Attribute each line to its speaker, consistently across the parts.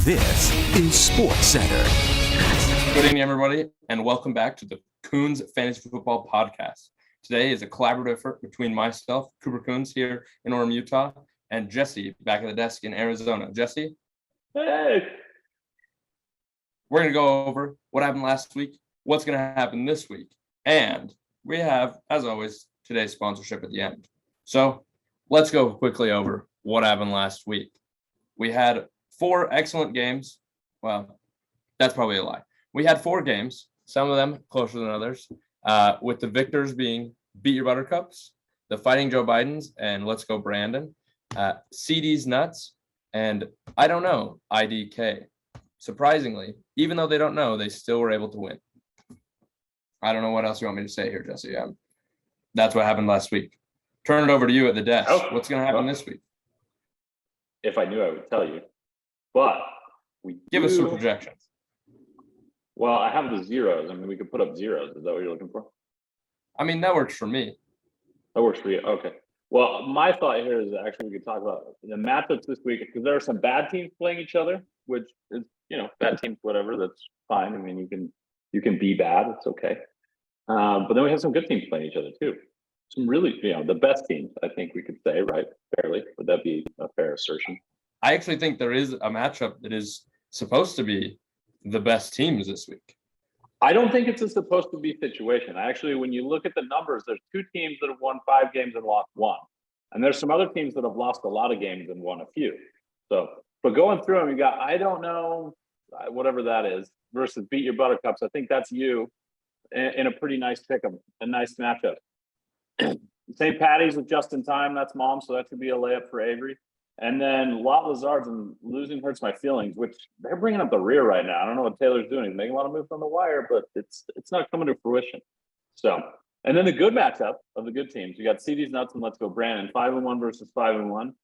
Speaker 1: This is Sports Center.
Speaker 2: Good evening, everybody, and welcome back to the Kunz Fantasy Football Podcast. Today is a collaborative effort between myself, Cooper Kunz, here in Orem, Utah, and Jesse back at the desk in Arizona. Jesse?
Speaker 3: Hey!
Speaker 2: We're going to go over what happened last week, what's going to happen this week, and we have, as always, today's sponsorship at the end. So let's go quickly over what happened last week. We had 4 excellent games. Well, that's probably a lie. We had 4 games, some of them closer than others, with the victors being Beat Your Buttercups, the Fighting Joe Bidens, and Let's Go Brandon, CD's Nuts, and I don't know, IDK. Surprisingly, even though they don't know, they still were able to win. I don't know what else you want me to say here, Jesse. That's what happened last week. Turn it over to you at the desk. What's going to happen this week?
Speaker 3: If I knew, I would tell you. But
Speaker 2: give us some projections.
Speaker 3: Well, I have the zeros. I mean, we could put up zeros. Is that what you're looking for?
Speaker 2: I mean, that works for me.
Speaker 3: That works for you. Okay. Well, my thought here is actually we could talk about the matchups this week because there are some bad teams playing each other, which is, bad teams, whatever. That's fine. I mean, you can be bad. It's okay. But then we have some good teams playing each other too. Some really, the best teams, I think we could say, right? Fairly. Would that be a fair assertion?
Speaker 2: I actually think there is a matchup that is supposed to be the best teams this week.
Speaker 3: I don't think it's a supposed to be situation. Actually, when you look at the numbers, there's 2 teams that have won 5 games and lost 1. And there's some other teams that have lost a lot of games and won a few. So, but going through them, you got, I don't know, whatever that is, versus Beat Your Buttercups. I think that's you in a pretty nice pick'em, a nice matchup. St. Patty's with Just in Time, that's mom, so that could be a layup for Avery. And then Lot Lazards and losing hurts my feelings, which they're bringing up the rear right now. I don't know what Taylor's doing. He's making a lot of moves on the wire, but it's not coming to fruition. So, and then the good matchup of the good teams, you got CD's Nuts and Let's Go Brandon, 5-1 versus 5-1.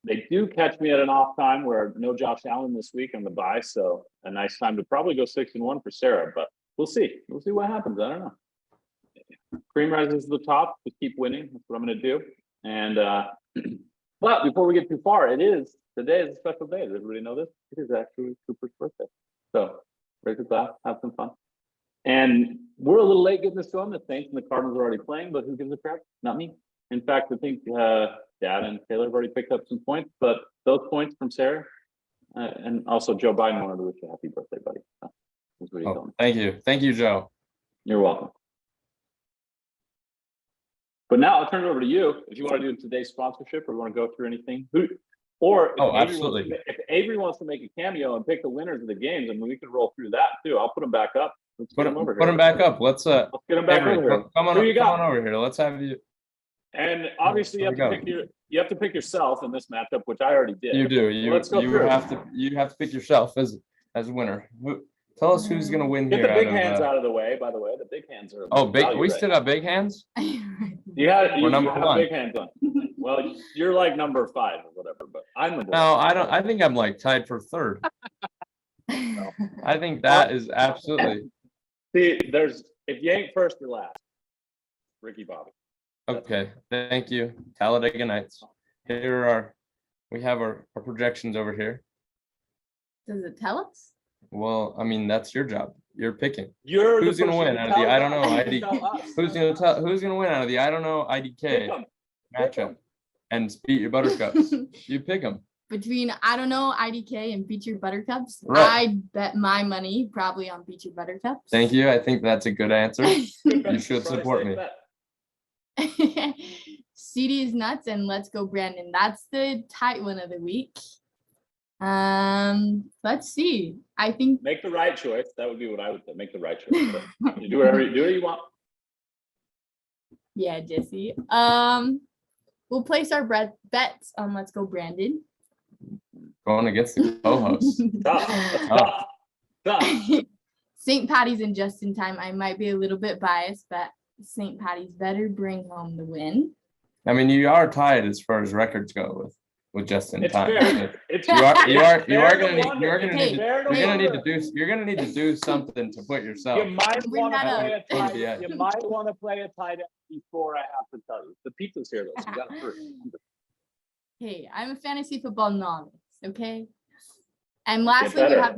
Speaker 3: They do catch me at an off time where no Josh Allen this week on the bye, so a nice time to probably go 6-1 for Sarah. But we'll see. We'll see what happens. I don't know. Cream rises to the top to keep winning. That's what I'm going to do. And but before we get too far, today is a special day. Does everybody know this? It is actually Cooper's birthday. So break the glass, have some fun. And we're a little late getting this going. The Saints and the Cardinals are already playing, but who gives a crap? Not me. In fact, I think Dad and Taylor have already picked up some points, but those points from Sarah and also Joe Biden wanted to wish you a happy birthday, buddy. So, that's what he's telling me.
Speaker 2: Thank you. Thank you, Joe.
Speaker 3: You're welcome. But now I'll turn it over to you if you want to do today's sponsorship or you want to go through anything.
Speaker 2: Absolutely.
Speaker 3: If Avery wants to make a cameo and pick the winners of the games, I mean, we can roll through that too. I'll put them back up. Let's
Speaker 2: put them back up. Let's get
Speaker 3: them back
Speaker 2: Avery,
Speaker 3: over here.
Speaker 2: Come on over here. Let's have you.
Speaker 3: And obviously, you have to pick yourself in this matchup, which I already did.
Speaker 2: You do.
Speaker 3: You
Speaker 2: have to pick yourself as a winner. Tell us who's going to win
Speaker 3: here.
Speaker 2: Get
Speaker 3: the big hands out of the way, by the way. The big hands are.
Speaker 2: Oh, we still got big hands?
Speaker 3: You have big hands on. Well, you're like number 5 or whatever, but I'm number 1.
Speaker 2: No, I don't. I think I'm like tied for 3rd. No. I think that is absolutely.
Speaker 3: See, if you ain't first, you're last. Ricky Bobby.
Speaker 2: Okay, thank you. Talladega Nights. We have our projections over here.
Speaker 4: Does it tell us?
Speaker 2: Well, I mean, that's your job. You're picking.
Speaker 3: Who's
Speaker 2: going to win out of the I don't know IDK? Who's going to win out of the I don't know IDK matchup and Beat Your Buttercups? You pick them.
Speaker 4: Between I don't know IDK and Beat Your Buttercups,
Speaker 2: right.
Speaker 4: I bet my money probably on Beat Your Buttercups.
Speaker 2: Thank you. I think that's a good answer. You should support me.
Speaker 4: CD's Nuts and Let's Go Brandon. That's the tight one of the week. Let's see. I think
Speaker 3: make the right choice. That would be what I would say. Make the right choice. You do whatever you want.
Speaker 4: Yeah, Jesse. We'll place our bets on Let's Go Brandon.
Speaker 2: Going against the co-host.
Speaker 3: Tough.
Speaker 4: St. Patty's and Just in Time. I might be a little bit biased, but St. Patty's better bring home the win.
Speaker 2: I mean, you are tied as far as records go with Just in Time. You're gonna need to do something to put yourself.
Speaker 3: You might want to play a tight end before I have to tell you. The pizza's here though, so you got to hurry.
Speaker 4: Hey, I'm a fantasy football novice, okay? And lastly, we
Speaker 3: better.
Speaker 4: have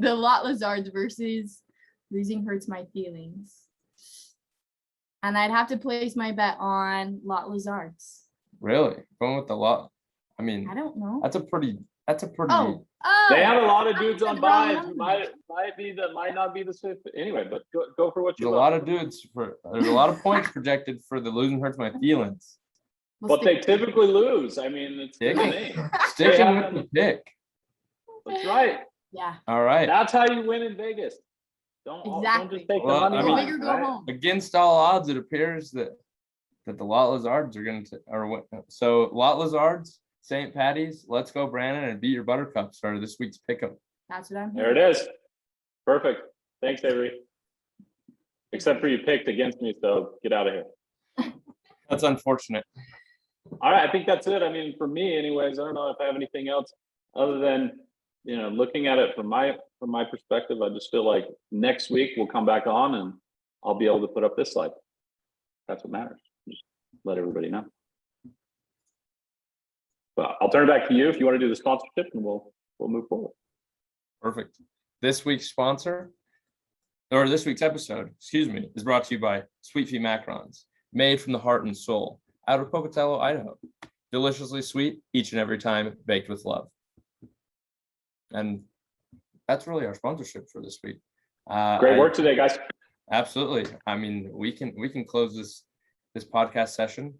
Speaker 4: the Lot Lazards versus Losing Hurts My Feelings. And I'd have to place my bet on Lot Lazards.
Speaker 2: Really? Going with the lot. I mean,
Speaker 4: I don't know.
Speaker 2: that's a pretty
Speaker 4: Oh,
Speaker 3: They have a lot of
Speaker 4: I
Speaker 3: dudes
Speaker 4: said
Speaker 3: on
Speaker 4: the wrong
Speaker 3: buys.
Speaker 4: number.
Speaker 3: Might not be the same. Anyway, but go for what
Speaker 2: there's
Speaker 3: you
Speaker 2: a lot
Speaker 3: love.
Speaker 2: of dudes there's a lot of points projected for the Losing Hurts My Feelings.
Speaker 4: We'll
Speaker 3: But they
Speaker 4: stick-
Speaker 3: typically lose. I mean, it's the
Speaker 2: Dick.
Speaker 3: name.
Speaker 2: Sticking
Speaker 3: have
Speaker 2: with the pick.
Speaker 3: That's right.
Speaker 4: Yeah,
Speaker 2: All right.
Speaker 3: That's how you win in Vegas. Don't
Speaker 4: Exactly.
Speaker 3: just take
Speaker 2: Well,
Speaker 3: the money
Speaker 2: I
Speaker 4: go
Speaker 2: mean,
Speaker 3: line,
Speaker 4: big or go
Speaker 3: right?
Speaker 4: home.
Speaker 2: Against all odds, it appears that the Lot Lazards are going to so Lot Lazards, St. Patty's, let's go Brandon, and beat your Buttercups for this week's pick'em.
Speaker 4: That's what I'm
Speaker 3: There it is. Perfect. Thanks, Avery. Except for you picked against me, so get out of here.
Speaker 2: That's unfortunate.
Speaker 3: All right, I think that's it. I mean, for me, anyways, I don't know if I have anything else other than looking at it from my perspective. I just feel like next week we'll come back on and I'll be able to put up this slide. That's what matters. Just let everybody know. But I'll turn it back to you if you want to do the sponsorship, and we'll move forward.
Speaker 2: Perfect. This week's sponsor, or this week's episode, excuse me, is brought to you by Sweet Feet Macarons, made from the heart and soul, out of Pocatello, Idaho. Deliciously sweet each and every time, baked with love. And that's really our sponsorship for this week.
Speaker 3: Great work today, guys.
Speaker 2: Absolutely. I mean, we can close this podcast session.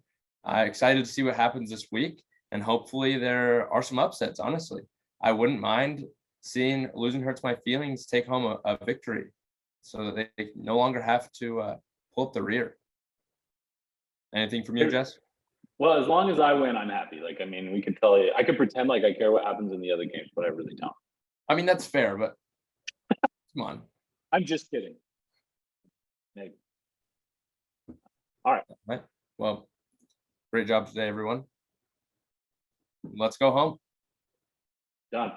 Speaker 2: Excited to see what happens this week, and hopefully there are some upsets. Honestly, I wouldn't mind seeing Losing Hurts My Feelings take home a victory, so that they no longer have to pull up the rear. Anything from you, Jess?
Speaker 3: Well, as long as I win, I'm happy. Like, I mean, we can tell you, I could pretend like I care what happens in the other games, but I really don't.
Speaker 2: I mean, that's fair, but come on.
Speaker 3: I'm just kidding. Maybe. All right.
Speaker 2: Well, great job today, everyone. Let's go home.
Speaker 3: Done.